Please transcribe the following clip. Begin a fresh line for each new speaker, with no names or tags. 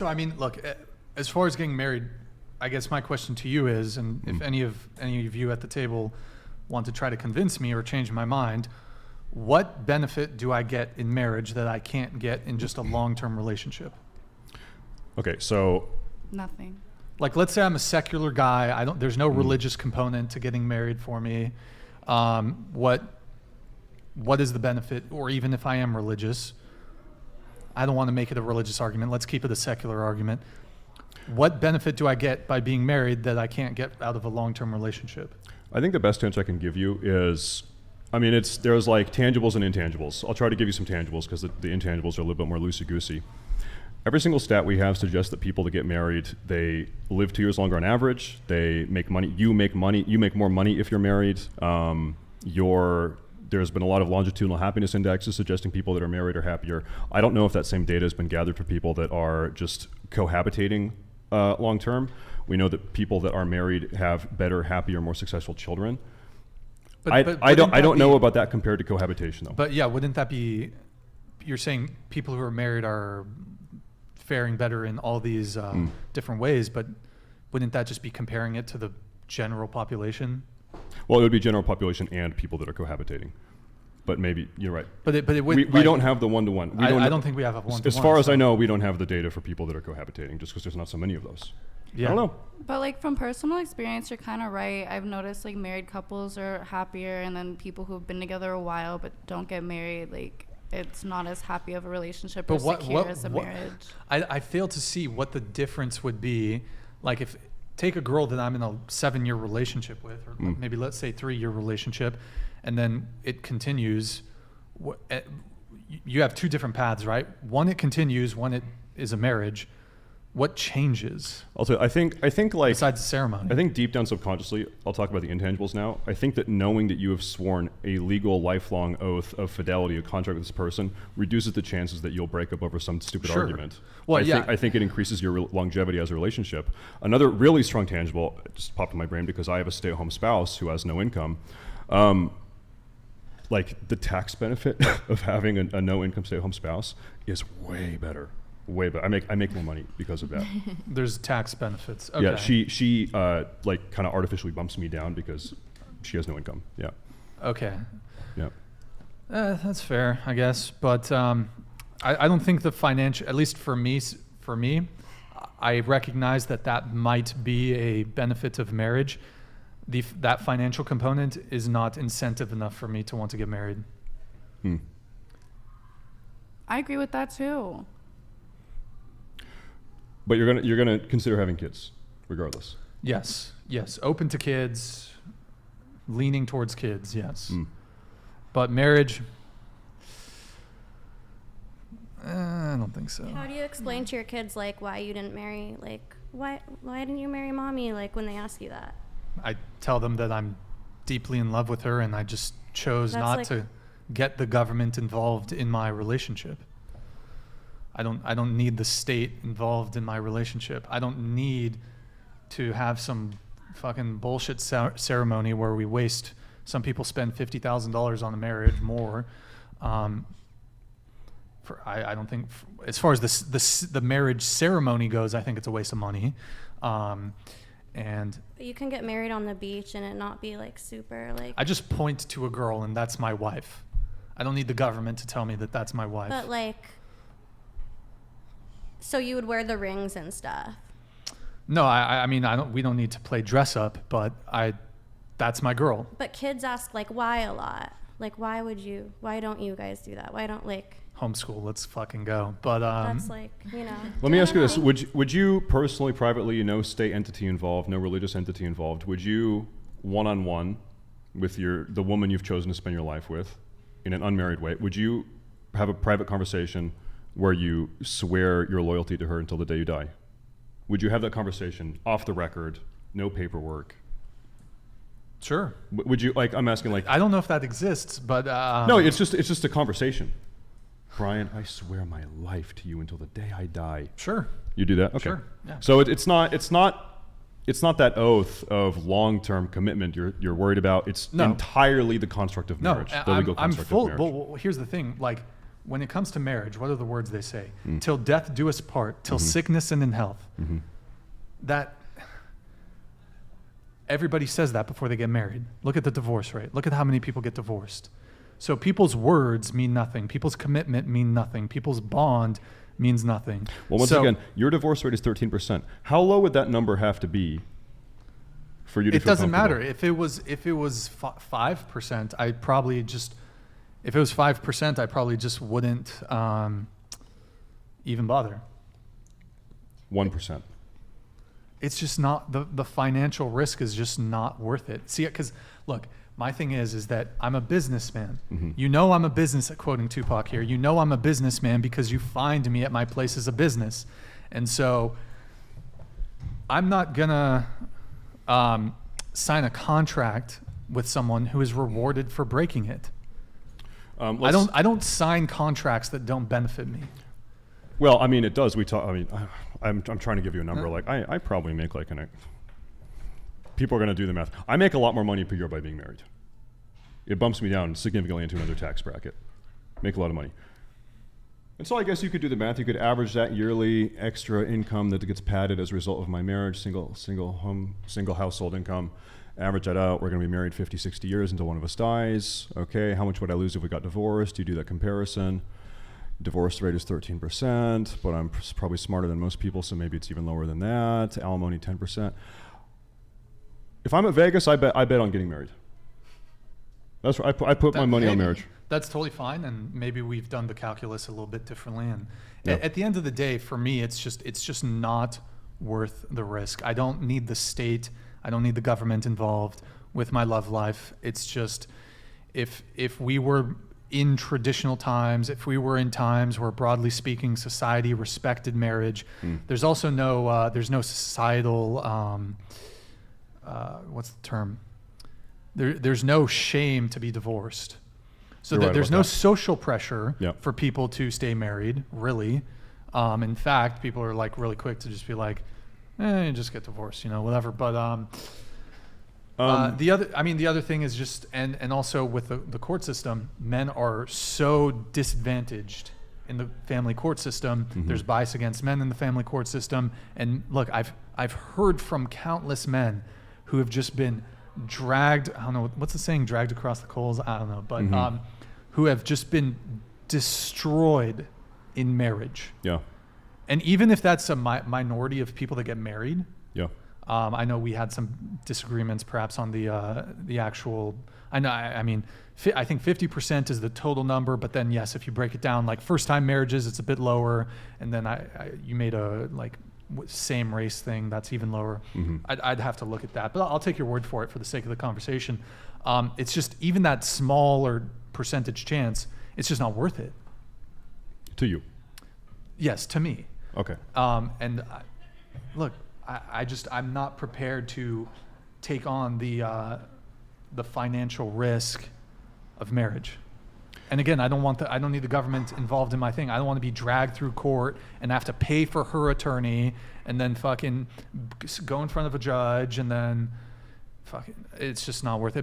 So I mean, look, as far as getting married, I guess my question to you is, and if any of you at the table want to try to convince me or change my mind, what benefit do I get in marriage that I can't get in just a long-term relationship?
Okay, so
Nothing.
Like, let's say I'm a secular guy. There's no religious component to getting married for me. What is the benefit? Or even if I am religious, I don't want to make it a religious argument. Let's keep it a secular argument. What benefit do I get by being married that I can't get out of a long-term relationship?
I think the best answer I can give you is, there's like tangibles and intangibles. I'll try to give you some tangibles because the intangibles are a little bit more loosey-goosey. Every single stat we have suggests that people that get married, they live 2 years longer on average. They make money. You make money. You make more money if you're married. There's been a lot of longitudinal happiness indexes suggesting people that are married are happier. I don't know if that same data has been gathered for people that are just cohabitating long term. We know that people that are married have better, happier, more successful children. I don't know about that compared to cohabitation though.
But yeah, wouldn't that be? You're saying people who are married are faring better in all these different ways, but wouldn't that just be comparing it to the general population?
Well, it would be general population and people that are cohabitating. But maybe you're right.
But it would,
we don't have the one-to-one.
I don't think we have a one-to-one.
As far as I know, we don't have the data for people that are cohabitating just because there's not so many of those.
Yeah.
I don't know.
But like from personal experience, you're kind of right. I've noticed like married couples are happier, and then people who've been together a while but don't get married, like it's not as happy of a relationship or secure as a marriage.
I fail to see what the difference would be. Like, if take a girl that I'm in a 7-year relationship with, or maybe let's say 3-year relationship, and then it continues. You have 2 different paths, right? One, it continues. One, it is a marriage. What changes?
Also, I think like
besides the ceremony,
I think deep down subconsciously, I'll talk about the intangibles now. I think that knowing that you have sworn a legal lifelong oath of fidelity, a contract with this person, reduces the chances that you'll break up over some stupid argument.
Well,
I think it increases your longevity as a relationship. Another really strong tangible just popped in my brain because I have a stay-at-home spouse who has no income. Like the tax benefit of having a no-income stay-at-home spouse is way better. Way better. I make more money because of that.
There's tax benefits. Okay.
Yeah, she like kind of artificially bumps me down because she has no income. Yeah.
Okay.
Yeah.
That's fair, I guess. But I don't think the financial, at least for me, I recognize that might be a benefit of marriage. That financial component is not incentive enough for me to want to get married.
I agree with that too.
But you're gonna consider having kids, regardless.
Yes. Open to kids, leaning towards kids. Yes. But marriage, I don't think so.
How do you explain to your kids like why you didn't marry? Like why didn't you marry mommy? Like when they ask you that.
I tell them that I'm deeply in love with her, and I just chose not to get the government involved in my relationship. I don't need the state involved in my relationship. I don't need to have some fucking bullshit ceremony where we waste. Some people spend $50,000 on a marriage more. I don't think, as far as the marriage ceremony goes, I think it's a waste of money. And
you can get married on the beach and it not be like super like.
I just point to a girl and that's my wife. I don't need the government to tell me that that's my wife.
But like. So you would wear the rings and stuff?
No, I mean, we don't need to play dress up, but that's my girl.
But kids ask like why a lot. Like why don't you guys do that? Why don't like
homeschool, let's fucking go. But
that's like,
Let me ask you this. Would you personally, privately, no state entity involved, no religious entity involved, would you one-on-one with the woman you've chosen to spend your life with in an unmarried way, would you have a private conversation where you swear your loyalty to her until the day you die? Would you have that conversation off the record, no paperwork?
Sure.
Would you, like, I'm asking, like...
I don't know if that exists, but...
No, it's just a conversation. Brian, I swear my life to you until the day I die.
Sure.
You do that? Okay.
Sure, yeah.
So it's not that oath of long-term commitment you're worried about. It's entirely the construct of marriage, the legal construct of marriage.
Well, here's the thing, like... when it comes to marriage, what are the words they say? Till death do us part, till sickness and in health. That everybody says that before they get married. Look at the divorce rate. Look at how many people get divorced. So people's words mean nothing. People's commitment mean nothing. People's bond means nothing.
Well, once again, your divorce rate is 13%. How low would that number have to be for you to
it
feel
doesn't matter.
comfortable?
If it was 5%, I probably just, if it was 5%, I probably just wouldn't even bother.
1%.
It's just not, the financial risk is just not worth it. See, because look, my thing is that I'm a businessman. You know I'm a business, quoting Tupac here, you know I'm a businessman because you find me at my place as a business. And so I'm not gonna sign a contract with someone who is rewarded for breaking it. I don't sign contracts that don't benefit me.
Well, I mean, it does. I'm trying to give you a number. Like, I probably make like people are going to do the math. I make a lot more money per year by being married. It bumps me down significantly into another tax bracket. Make a lot of money. And so I guess you could do the math. You could average that yearly extra income that gets padded as a result of my marriage, single household income. Average that out. We're going to be married 50, 60 years until one of us dies. Okay, how much would I lose if we got divorced? You do that comparison. Divorce rate is 13%, but I'm probably smarter than most people, so maybe it's even lower than that. Alimony 10%. If I'm at Vegas, I bet on getting married. That's right. I put my money on marriage.
That's totally fine, and maybe we've done the calculus a little bit differently. And at the end of the day, for me, it's just not worth the risk. I don't need the state. I don't need the government involved with my love life. It's just if we were in traditional times, if we were in times where, broadly speaking, society respected marriage, there's also there's no societal what's the term? There's no shame to be divorced. So there's no social pressure for people to stay married, really. In fact, people are like really quick to just be like, just get divorced, whatever. But the other thing is just, and also with the court system, men are so disadvantaged in the family court system. There's bias against men in the family court system. And look, I've heard from countless men who have just been dragged, I don't know, what's the saying, dragged across the coals? I don't know, but who have just been destroyed in marriage. Yeah. And even if that's a minority of people that get married, I know we had some disagreements perhaps on the actual, I think 50% is the total number, but then yes, if you break it down, like first time marriages, it's a bit lower. And then you made a same race thing, that's even lower. I'd have to look at that, but I'll take your word for it for the sake of the conversation. It's just even that smaller percentage chance, it's just not worth it.
To you?
Yes, to me.
Okay.
Look, I'm not prepared to take on the financial risk of marriage. And again, I don't need the government involved in my thing. I don't want to be dragged through court and have to pay for her attorney and then fucking go in front of a judge and then fucking, it's just not worth it.